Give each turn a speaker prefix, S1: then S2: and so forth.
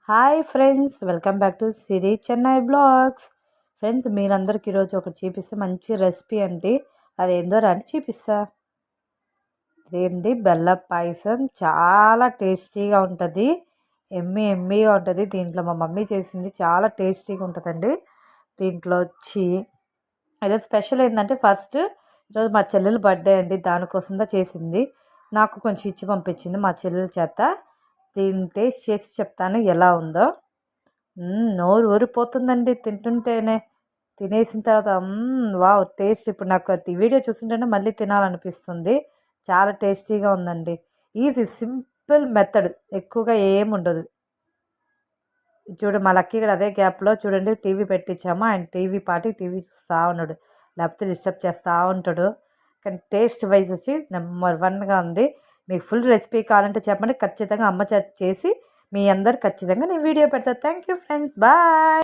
S1: Hi friends, welcome back to Siri Chennai blogs. Friends, మీరందరికి ఈరోజు ఒకటి చూపిస్తే మంచి రెసిపీ అండి. అదేందో రండి చూపిస్తా. ఇదేంది బెల్లం పాయసం. చాలా టేస్టీగా ఉంటుంది, ఎమ్మీగా ఉంటుంది. దీంట్లో మా మమ్మీ చేసింది చాలా టేస్టీగా ఉంటుందండి. దీంట్లో వచ్చి ఈరోజు స్పెషల్ ఏంటంటే, ఫస్ట్ ఈరోజు మా చెల్లెలు బర్త్డే అండి, దానికోసంగా చేసింది. నాకు కొంచెం ఇచ్చి పంపించింది మా చెల్లెల చేత. దీన్ని టేస్ట్ చేసి చెప్తాను ఎలా ఉందో. నోరు ఊరిపోతుందండి తింటుంటేనే. తినేసిన తర్వాత వావ్ టేస్ట్. ఇప్పుడు నాకు వీడియో చూస్తుంటేనే మళ్ళీ తినాలనిపిస్తుంది. చాలా టేస్టీగా ఉందండి. ఈజీ సింపుల్ మెథడ్, ఎక్కువగా ఏముండదు. చూడు, మా లక్కీ కూడా అదే గ్యాప్లో చూడండి టీవీ పెట్టించాము. ఆయన టీవీ చూస్తూ ఉన్నాడు, లేకపోతే డిస్టర్బ్ చేస్తూ ఉంటాడు. కానీ టేస్ట్ వైజ్ వచ్చి నెంబర్ 1గా ఉంది. మీకు ఫుల్ రెసిపీ కావాలంటే చెప్పండి, ఖచ్చితంగా అమ్మ చేసి మీ అందరు ఖచ్చితంగా నేను వీడియో పెడతాను. Thank you friends, bye.